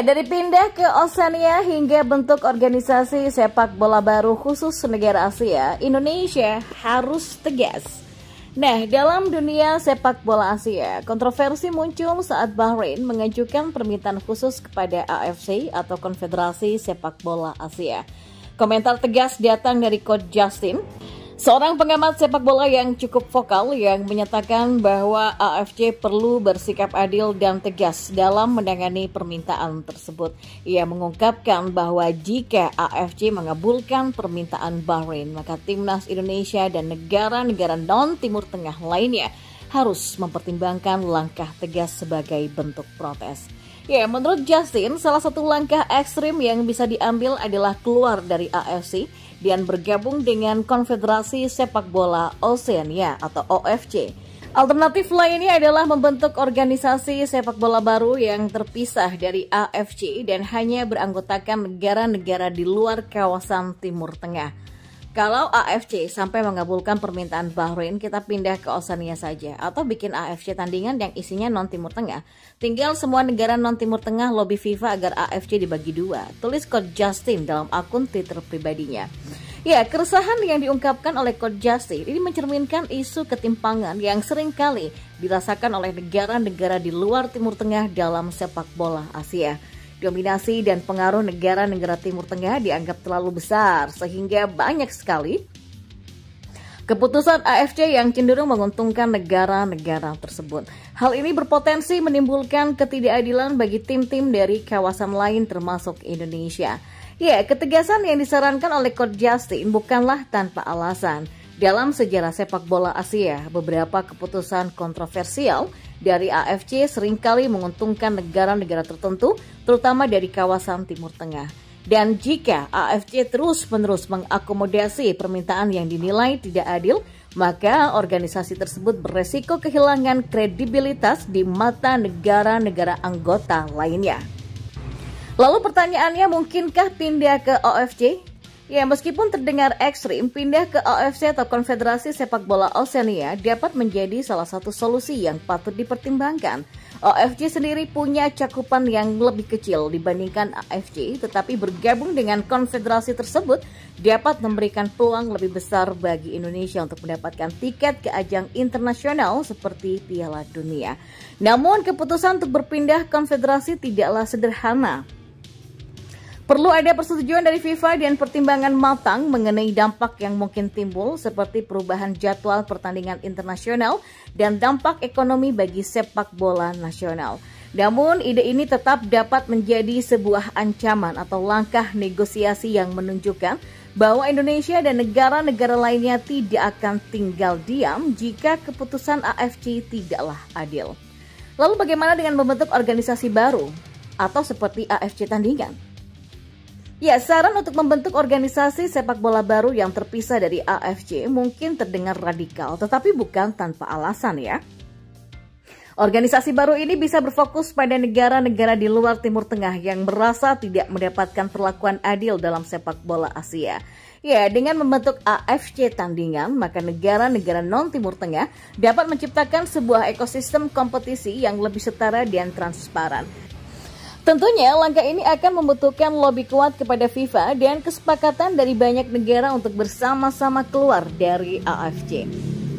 Ya, dari pindah ke Oceania hingga bentuk organisasi sepak bola baru khusus negara Asia, Indonesia harus tegas. Nah, dalam dunia sepak bola Asia, kontroversi muncul saat Bahrain mengajukan permintaan khusus kepada AFC atau Konfederasi Sepak Bola Asia. Komentar tegas datang dari Coach Justin, seorang pengamat sepak bola yang cukup vokal yang menyatakan bahwa AFC perlu bersikap adil dan tegas dalam menangani permintaan tersebut. Ia mengungkapkan bahwa jika AFC mengabulkan permintaan Bahrain, maka timnas Indonesia dan negara-negara non-Timur Tengah lainnya harus mempertimbangkan langkah tegas sebagai bentuk protes. Ya, menurut Justin, salah satu langkah ekstrim yang bisa diambil adalah keluar dari AFC dan bergabung dengan Konfederasi Sepak Bola Oceania atau OFC. Alternatif lainnya adalah membentuk organisasi sepak bola baru yang terpisah dari AFC dan hanya beranggotakan negara-negara di luar kawasan Timur Tengah. Kalau AFC sampai mengabulkan permintaan Bahrain, kita pindah ke Oceania saja atau bikin AFC tandingan yang isinya non-Timur Tengah. Tinggal semua negara non-Timur Tengah lobby FIFA agar AFC dibagi dua, tulis Coach Justin dalam akun Twitter pribadinya. Ya, keresahan yang diungkapkan oleh Coach Justin ini mencerminkan isu ketimpangan yang seringkali dirasakan oleh negara-negara di luar Timur Tengah dalam sepak bola Asia. Dominasi dan pengaruh negara-negara Timur Tengah dianggap terlalu besar sehingga banyak sekali keputusan AFC yang cenderung menguntungkan negara-negara tersebut. Hal ini berpotensi menimbulkan ketidakadilan bagi tim-tim dari kawasan lain termasuk Indonesia. Ya, ketegasan yang disarankan oleh Coach Justin bukanlah tanpa alasan. Dalam sejarah sepak bola Asia, beberapa keputusan kontroversial dari AFC seringkali menguntungkan negara-negara tertentu, terutama dari kawasan Timur Tengah. Dan jika AFC terus-menerus mengakomodasi permintaan yang dinilai tidak adil, maka organisasi tersebut beresiko kehilangan kredibilitas di mata negara-negara anggota lainnya. Lalu pertanyaannya, mungkinkah pindah ke OFC? Ya, meskipun terdengar ekstrim, pindah ke OFC atau Konfederasi Sepak Bola Oceania dapat menjadi salah satu solusi yang patut dipertimbangkan. OFC sendiri punya cakupan yang lebih kecil dibandingkan AFC, tetapi bergabung dengan konfederasi tersebut dapat memberikan peluang lebih besar bagi Indonesia untuk mendapatkan tiket ke ajang internasional seperti Piala Dunia. Namun, keputusan untuk berpindah konfederasi tidaklah sederhana. Perlu ada persetujuan dari FIFA dan pertimbangan matang mengenai dampak yang mungkin timbul seperti perubahan jadwal pertandingan internasional dan dampak ekonomi bagi sepak bola nasional. Namun, ide ini tetap dapat menjadi sebuah ancaman atau langkah negosiasi yang menunjukkan bahwa Indonesia dan negara-negara lainnya tidak akan tinggal diam jika keputusan AFC tidaklah adil. Lalu bagaimana dengan membentuk organisasi baru atau seperti AFC tandingan? Ya, saran untuk membentuk organisasi sepak bola baru yang terpisah dari AFC mungkin terdengar radikal, tetapi bukan tanpa alasan ya. Organisasi baru ini bisa berfokus pada negara-negara di luar Timur Tengah yang merasa tidak mendapatkan perlakuan adil dalam sepak bola Asia. Ya, dengan membentuk AFC tandingan, maka negara-negara non-Timur Tengah dapat menciptakan sebuah ekosistem kompetisi yang lebih setara dan transparan. Tentunya langkah ini akan membutuhkan lobby kuat kepada FIFA dan kesepakatan dari banyak negara untuk bersama-sama keluar dari AFC.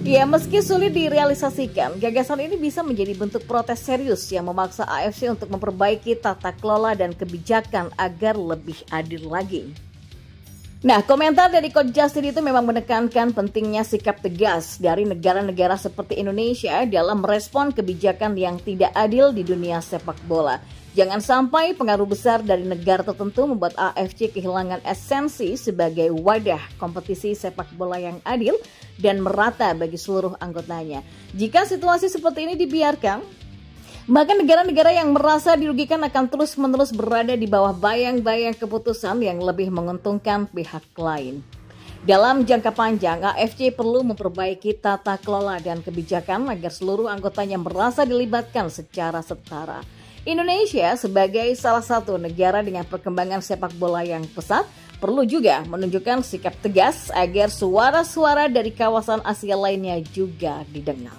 Ya, meski sulit direalisasikan, gagasan ini bisa menjadi bentuk protes serius yang memaksa AFC untuk memperbaiki tata kelola dan kebijakan agar lebih adil lagi. Nah, komentar dari Coach Justin itu memang menekankan pentingnya sikap tegas dari negara-negara seperti Indonesia dalam merespon kebijakan yang tidak adil di dunia sepak bola. Jangan sampai pengaruh besar dari negara tertentu membuat AFC kehilangan esensi sebagai wadah kompetisi sepak bola yang adil dan merata bagi seluruh anggotanya. Jika situasi seperti ini dibiarkan, maka negara-negara yang merasa dirugikan akan terus-menerus berada di bawah bayang-bayang keputusan yang lebih menguntungkan pihak lain. Dalam jangka panjang, AFC perlu memperbaiki tata kelola dan kebijakan agar seluruh anggotanya merasa dilibatkan secara setara. Indonesia sebagai salah satu negara dengan perkembangan sepak bola yang pesat perlu juga menunjukkan sikap tegas agar suara-suara dari kawasan Asia lainnya juga didengar.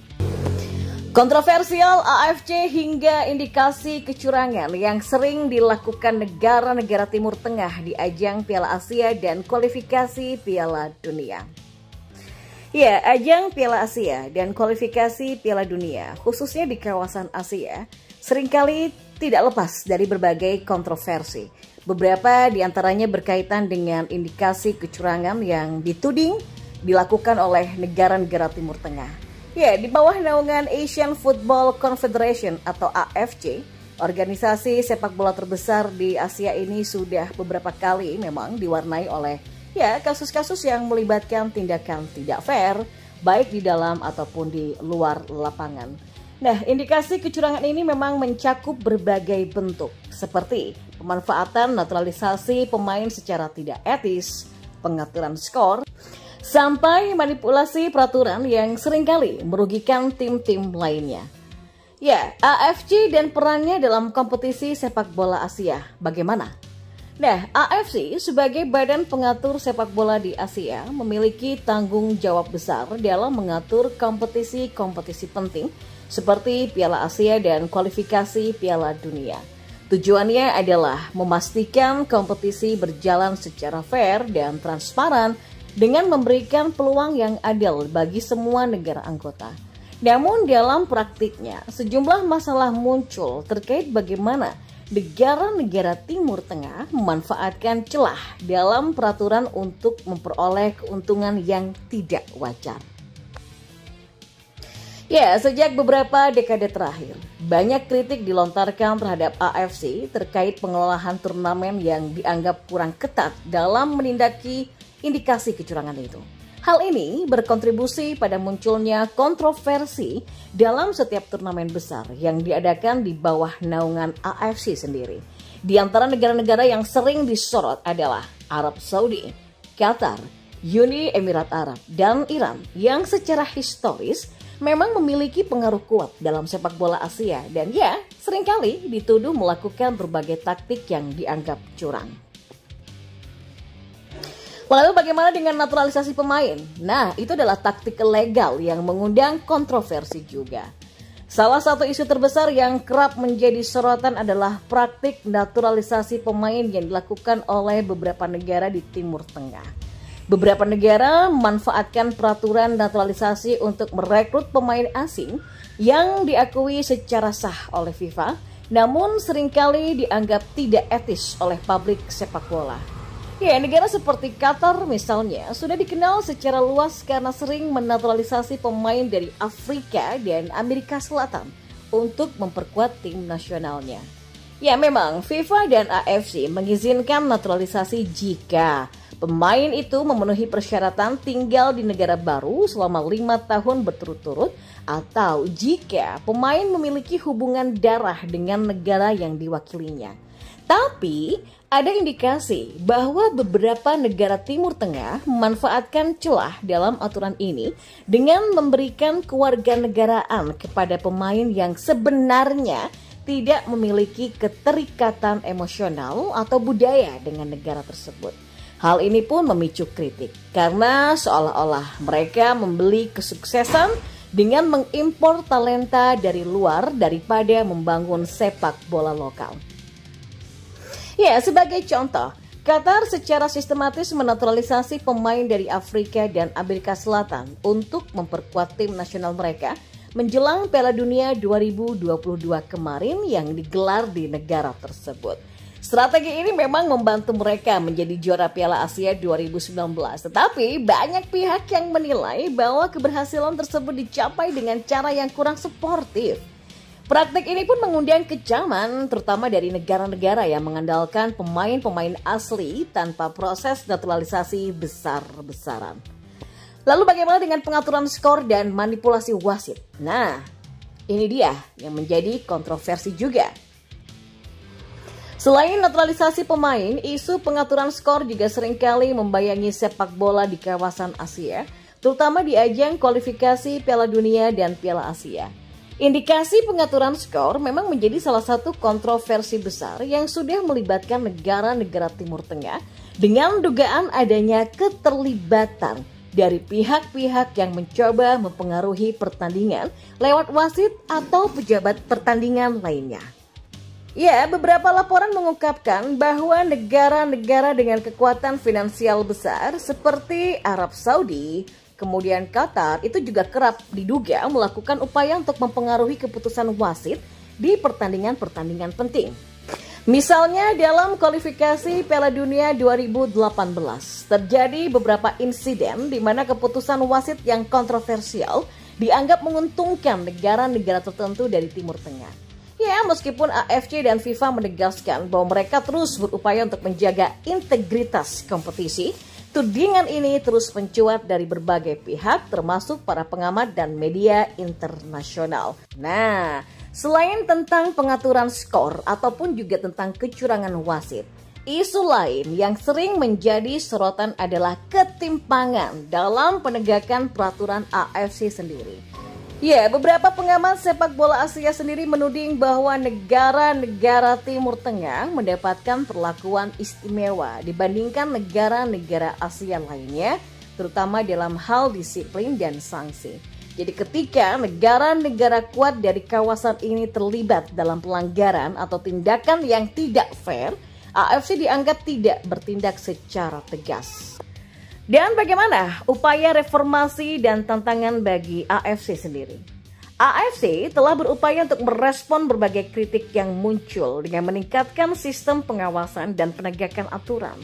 Kontroversial AFC hingga indikasi kecurangan yang sering dilakukan negara-negara Timur Tengah di ajang Piala Asia dan kualifikasi Piala Dunia. Ya, ajang Piala Asia dan kualifikasi Piala Dunia, khususnya di kawasan Asia, seringkali tidak lepas dari berbagai kontroversi. Beberapa diantaranya berkaitan dengan indikasi kecurangan yang dituding dilakukan oleh negara-negara Timur Tengah. Ya, di bawah naungan Asian Football Confederation atau AFC, organisasi sepak bola terbesar di Asia ini sudah beberapa kali memang diwarnai oleh kasus-kasus yang melibatkan tindakan tidak fair, baik di dalam ataupun di luar lapangan. Nah, indikasi kecurangan ini memang mencakup berbagai bentuk, seperti pemanfaatan naturalisasi pemain secara tidak etis, pengaturan skor, sampai manipulasi peraturan yang seringkali merugikan tim-tim lainnya. Ya, AFC dan perannya dalam kompetisi sepak bola Asia bagaimana? Nah, AFC sebagai badan pengatur sepak bola di Asia memiliki tanggung jawab besar dalam mengatur kompetisi-kompetisi penting seperti Piala Asia dan kualifikasi Piala Dunia. Tujuannya adalah memastikan kompetisi berjalan secara fair dan transparan dengan memberikan peluang yang adil bagi semua negara anggota. Namun dalam praktiknya, sejumlah masalah muncul terkait bagaimana negara-negara Timur Tengah memanfaatkan celah dalam peraturan untuk memperoleh keuntungan yang tidak wajar. Ya, sejak beberapa dekade terakhir, banyak kritik dilontarkan terhadap AFC terkait pengelolaan turnamen yang dianggap kurang ketat dalam menindaki indikasi kecurangan itu. Hal ini berkontribusi pada munculnya kontroversi dalam setiap turnamen besar yang diadakan di bawah naungan AFC sendiri. Di antara negara-negara yang sering disorot adalah Arab Saudi, Qatar, Uni Emirat Arab, dan Iran yang secara historis memang memiliki pengaruh kuat dalam sepak bola Asia dan seringkali dituduh melakukan berbagai taktik yang dianggap curang. Lalu bagaimana dengan naturalisasi pemain? Nah, itu adalah taktik legal yang mengundang kontroversi juga. Salah satu isu terbesar yang kerap menjadi sorotan adalah praktik naturalisasi pemain yang dilakukan oleh beberapa negara di Timur Tengah. Beberapa negara memanfaatkan peraturan naturalisasi untuk merekrut pemain asing yang diakui secara sah oleh FIFA, namun seringkali dianggap tidak etis oleh publik sepak bola. Ya, negara seperti Qatar misalnya sudah dikenal secara luas karena sering menaturalisasi pemain dari Afrika dan Amerika Selatan untuk memperkuat tim nasionalnya. Ya, memang FIFA dan AFC mengizinkan naturalisasi jika pemain itu memenuhi persyaratan tinggal di negara baru selama 5 tahun berturut-turut atau jika pemain memiliki hubungan darah dengan negara yang diwakilinya. Tapi ada indikasi bahwa beberapa negara Timur Tengah memanfaatkan celah dalam aturan ini dengan memberikan kewarganegaraan kepada pemain yang sebenarnya tidak memiliki keterikatan emosional atau budaya dengan negara tersebut. Hal ini pun memicu kritik karena seolah-olah mereka membeli kesuksesan dengan mengimpor talenta dari luar daripada membangun sepak bola lokal. Ya, sebagai contoh, Qatar secara sistematis menaturalisasi pemain dari Afrika dan Amerika Selatan untuk memperkuat tim nasional mereka menjelang Piala Dunia 2022 kemarin yang digelar di negara tersebut. Strategi ini memang membantu mereka menjadi juara Piala Asia 2019, tetapi banyak pihak yang menilai bahwa keberhasilan tersebut dicapai dengan cara yang kurang sportif. Praktik ini pun mengundang kecaman terutama dari negara-negara yang mengandalkan pemain-pemain asli tanpa proses naturalisasi besar-besaran. Lalu bagaimana dengan pengaturan skor dan manipulasi wasit? Nah, ini dia yang menjadi kontroversi juga. Selain naturalisasi pemain, isu pengaturan skor juga seringkali membayangi sepak bola di kawasan Asia, terutama di ajang kualifikasi Piala Dunia dan Piala Asia. Indikasi pengaturan skor memang menjadi salah satu kontroversi besar yang sudah melibatkan negara-negara Timur Tengah dengan dugaan adanya keterlibatan dari pihak-pihak yang mencoba mempengaruhi pertandingan lewat wasit atau pejabat pertandingan lainnya. Ya, beberapa laporan mengungkapkan bahwa negara-negara dengan kekuatan finansial besar seperti Arab Saudi, kemudian Qatar itu juga kerap diduga melakukan upaya untuk mempengaruhi keputusan wasit di pertandingan-pertandingan penting. Misalnya dalam kualifikasi Piala Dunia 2018, terjadi beberapa insiden di mana keputusan wasit yang kontroversial dianggap menguntungkan negara-negara tertentu dari Timur Tengah. Ya, meskipun AFC dan FIFA menegaskan bahwa mereka terus berupaya untuk menjaga integritas kompetisi, tudingan ini terus mencuat dari berbagai pihak termasuk para pengamat dan media internasional. Nah, selain tentang pengaturan skor ataupun juga tentang kecurangan wasit, isu lain yang sering menjadi sorotan adalah ketimpangan dalam penegakan peraturan AFC sendiri. Ya, beberapa pengamat sepak bola Asia sendiri menuding bahwa negara-negara Timur Tengah mendapatkan perlakuan istimewa dibandingkan negara-negara Asia lainnya, terutama dalam hal disiplin dan sanksi. Jadi ketika negara-negara kuat dari kawasan ini terlibat dalam pelanggaran atau tindakan yang tidak fair, AFC dianggap tidak bertindak secara tegas. Dan bagaimana upaya reformasi dan tantangan bagi AFC sendiri? AFC telah berupaya untuk merespon berbagai kritik yang muncul dengan meningkatkan sistem pengawasan dan penegakan aturan.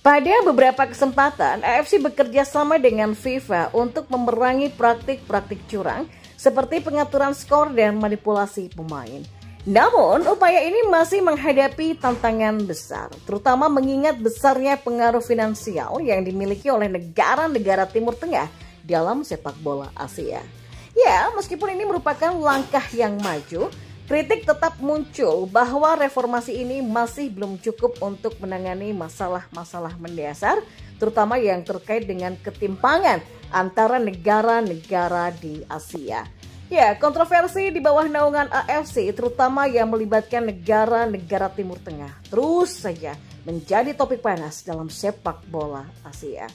Pada beberapa kesempatan, AFC bekerja sama dengan FIFA untuk memerangi praktik-praktik curang seperti pengaturan skor dan manipulasi pemain. Namun, upaya ini masih menghadapi tantangan besar, terutama mengingat besarnya pengaruh finansial yang dimiliki oleh negara-negara Timur Tengah dalam sepak bola Asia. Ya, meskipun ini merupakan langkah yang maju, kritik tetap muncul bahwa reformasi ini masih belum cukup untuk menangani masalah-masalah mendasar, terutama yang terkait dengan ketimpangan antara negara-negara di Asia. Ya, kontroversi di bawah naungan AFC terutama yang melibatkan negara-negara Timur Tengah terus saja menjadi topik panas dalam sepak bola Asia.